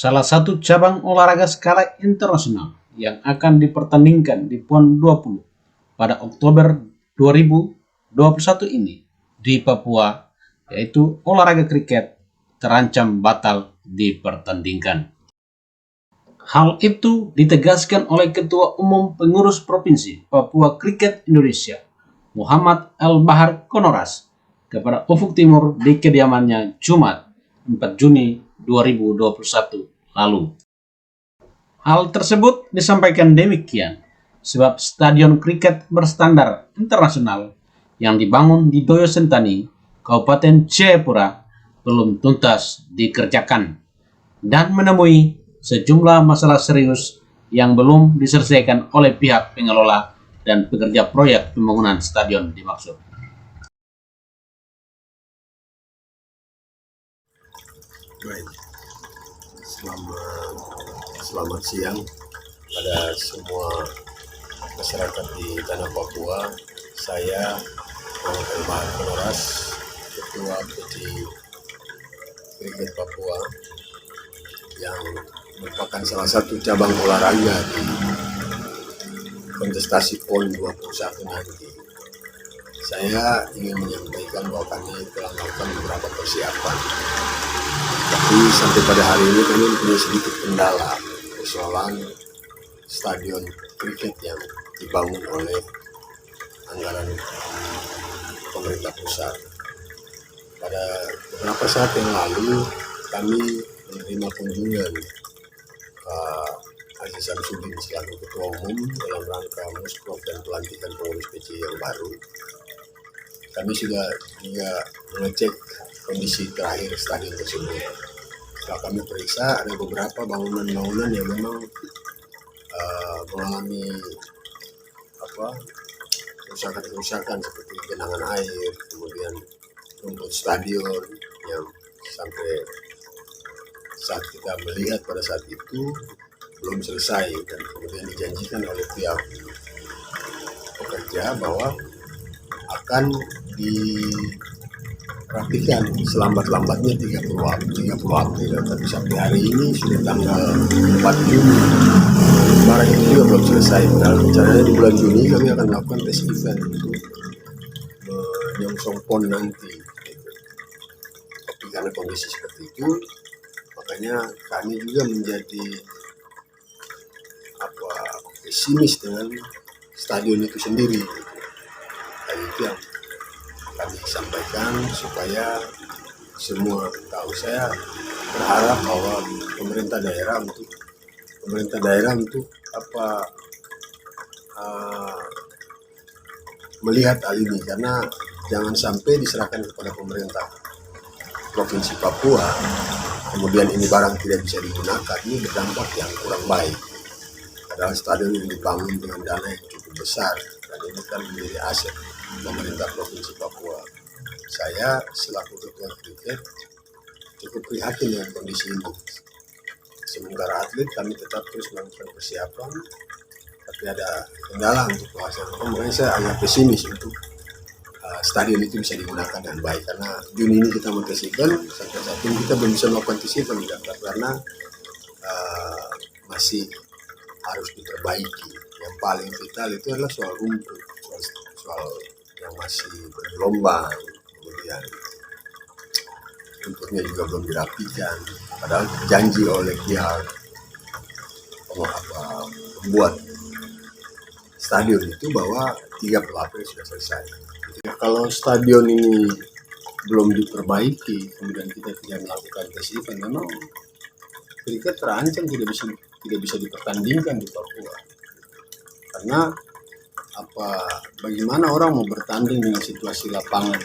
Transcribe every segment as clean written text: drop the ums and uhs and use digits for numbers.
salah satu cabang olahraga skala internasional yang akan dipertandingkan di PON 20 pada Oktober 2021 ini di Papua, yaitu olahraga kriket, terancam batal dipertandingkan. Hal itu ditegaskan oleh Ketua Umum Pengurus Provinsi Papua Kriket Indonesia, Muhammad Al-Bahar Konoras, kepada Ufuk Timur di kediamannya Jumat 4 Juni 2021 lalu. Hal tersebut disampaikan demikian sebab stadion kriket berstandar internasional yang dibangun di Doyo Sentani, Kabupaten Jayapura belum tuntas dikerjakan dan menemui sejumlah masalah serius yang belum diselesaikan oleh pihak pengelola dan pekerja proyek pembangunan stadion dimaksud. Baik, selamat siang pada semua masyarakat di tanah Papua. Saya Muhammad Al-Bahar Konoras, Ketua PT Kriket Papua, yang merupakan salah satu cabang olahraga di kontestasi PON 21 nanti. Saya ingin menyampaikan bahwa kami telah melakukan beberapa persiapan, tapi sampai pada hari ini kami punya sedikit kendala persoalan stadion kriket yang dibangun oleh anggaran pemerintah pusat. Pada beberapa saat yang lalu kami menerima kunjungan Haji Samsudin selaku Ketua Umum dalam rangka musprov dan pelantikan pengurus PC yang baru. Kami sudah juga mengecek kondisi terakhir stadion tersebut. Setelah kami periksa, ada beberapa bangunan-bangunan yang memang mengalami kerusakan seperti genangan air, kemudian rumput stadion yang sampai saat kita melihat pada saat itu belum selesai, dan kemudian dijanjikan oleh pihak pekerja bahwa akan dirapikan selambat-lambatnya 30 April, tapi sampai hari ini sudah tanggal 4 Juni, barang itu juga belum selesai. Padahal rencananya di bulan Juni kami akan melakukan tes event untuk menyongsong PON nanti. Tapi karena kondisi seperti itu, makanya kami juga menjadi pesimis dengan stadion itu sendiri. Dan itu yang kami sampaikan supaya semua tahu. Saya berharap bahwa pemerintah daerah untuk melihat hal ini, karena jangan sampai diserahkan kepada pemerintah Provinsi Papua, kemudian ini barang tidak bisa digunakan. Ini berdampak yang kurang baik. Padahal stadion yang dibangun dengan dana yang cukup besar, dan ini kan menjadi aset pemerintah Provinsi Papua. Saya selaku Ketua Kriket cukup prihatin dengan kondisi ini. Sementara atlet kami tetap terus melakukan persiapan, tapi ada kendala untuk pelaksanaan. Makanya saya agak pesimis untuk stadion itu bisa digunakan dengan baik, karena Juni ini kita mau tes event, sampai saat ini kita belum bisa melakukan tes event karena masih harus diperbaiki. Yang paling vital itu adalah soal rumput, soal yang masih bergelombang, kemudian rumputnya juga belum dirapikan. Padahal janji oleh pihak pembuat stadion itu bahwa 30 April sudah selesai. Ya, kalau stadion ini belum diperbaiki, kemudian kita tidak melakukan tes event, memang kriket terancam tidak bisa dipertandingkan di Papua. Karena bagaimana orang mau bertanding dengan situasi lapangan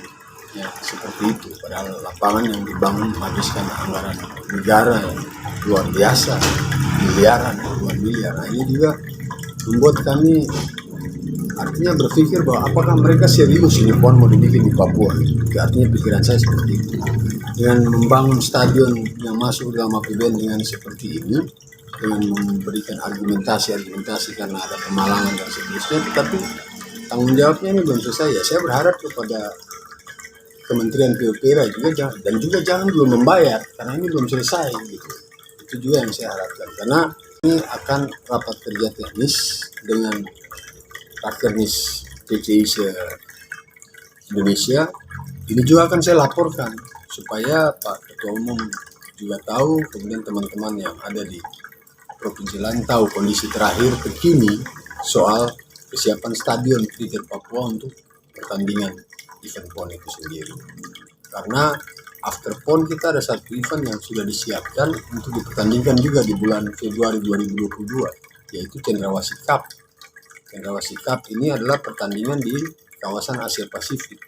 ya seperti itu, padahal lapangan yang dibangun menghabiskan anggaran negara yang luar biasa, miliaran, puluhan miliar. Nah, ini juga membuat kami artinya berpikir bahwa apakah mereka serius ini PON mau dibikin di Papua. Artinya pikiran saya seperti itu. Dengan membangun stadion yang masuk dalam APBN dengan seperti ini, dengan memberikan argumentasi karena ada kemalangan dan seterusnya, tetapi tanggung jawabnya ini belum selesai. Ya, saya berharap kepada Kementerian PUPR juga jangan belum membayar, karena ini belum selesai gitu. Itu juga yang saya harapkan, karena ini akan rapat kerja teknis dengan Rakernis PCI se-Indonesia. Ini juga akan saya laporkan supaya Pak Ketua Umum juga tahu, kemudian teman-teman yang ada di provinsi lain tahu kondisi terakhir terkini soal kesiapan stadion kriket Papua untuk pertandingan event PON itu sendiri. Karena after PON kita ada satu event yang sudah disiapkan untuk dipertandingkan juga di bulan Februari 2022, yaitu Cendrawasih Cup. Cendrawasih Cup ini adalah pertandingan di kawasan Asia Pasifik.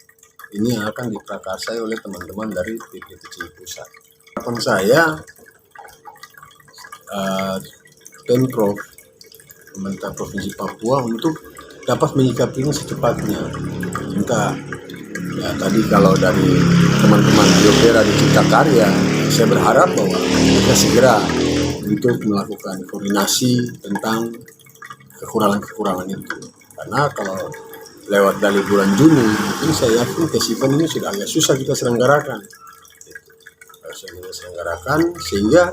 Ini yang akan diprakarsai oleh teman-teman dari PPTCI Pusat. Harapan saya, Pemprov, pemerintah Provinsi Papua untuk dapat menyikapinya secepatnya. Minta ya, tadi kalau dari teman-teman Biopera di Cipta Karya, saya berharap bahwa mereka segera untuk melakukan koordinasi tentang kekurangan-kekurangan itu. Karena kalau lewat dari bulan Juni, mungkin saya yakin tes event ini sudah agak susah kita selenggarakan. Sehingga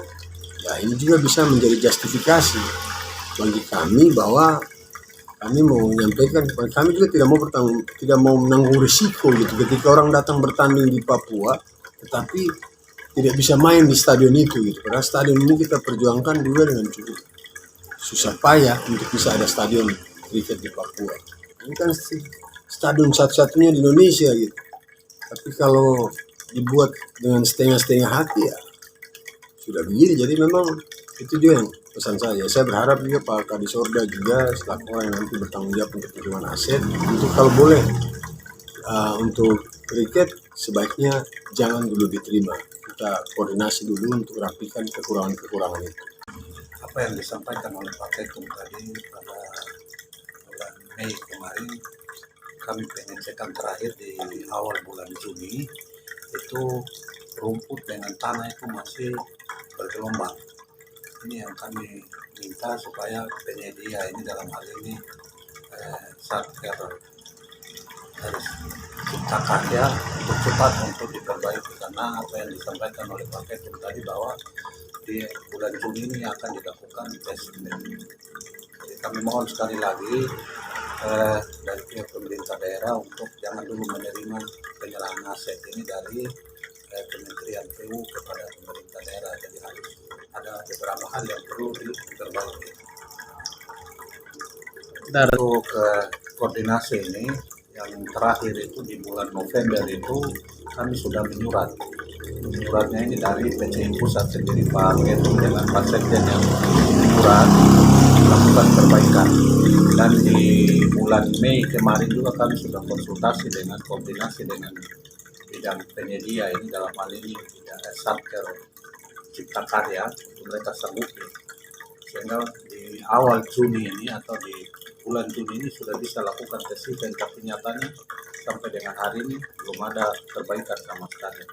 ya ini juga bisa menjadi justifikasi bagi kami bahwa kami mau menyampaikan, kami juga tidak mau menanggung risiko gitu ketika orang datang bertanding di Papua tetapi tidak bisa main di stadion itu gitu. Karena stadion ini kita perjuangkan juga dengan cukup susah payah untuk bisa ada stadion kriket di Papua. Ini kan stadion satu-satunya di Indonesia gitu. Tapi kalau dibuat dengan setengah-setengah hati ya sudah begini. Jadi memang itu juga yang pesan saya. Saya berharap juga Pak Kadisorda juga selaku orang yang nanti bertanggung jawab untuk perlindungan aset, untuk kalau boleh untuk kriket sebaiknya jangan dulu diterima. Kita koordinasi dulu untuk rapikan kekurangan-kekurangan itu. Apa yang disampaikan oleh Pak Ketum tadi pada bulan Mei kemarin, kami pengecekan terakhir di awal bulan Juni, itu rumput dengan tanah itu masih bergelombang. Ini yang kami minta supaya penyedia ini dalam hal ini Satker dari Cipta Karya untuk cepat untuk diperbaiki, karena apa yang disampaikan oleh Pak Ketum tadi bahwa di bulan Juni ini akan dilakukan tes. Jadi kami mohon sekali lagi dari pihak pemerintah daerah untuk jangan dulu menerima penyerahan aset ini dari Kementerian PU kepada pemerintah daerah. Jadi harus ada beberapa hal yang perlu diperbaiki. Untuk koordinasi ini yang terakhir itu di bulan November itu kami sudah menyurat. Suratnya ini dari PCI Pusat sendiri Pak Ketum dengan Pak Sekjen yang menyurat melakukan perbaikan. Dan di bulan Mei kemarin juga kami sudah konsultasi dengan koordinasi dengan bidang penyedia ini, dalam hal ini bidang Satker Cipta Karya, mereka sanggupi sehingga di awal Juni ini atau di bulan Juni ini sudah bisa lakukan tes event, tapi nyatanya sampai dengan hari ini belum ada perbaikan sama sekali.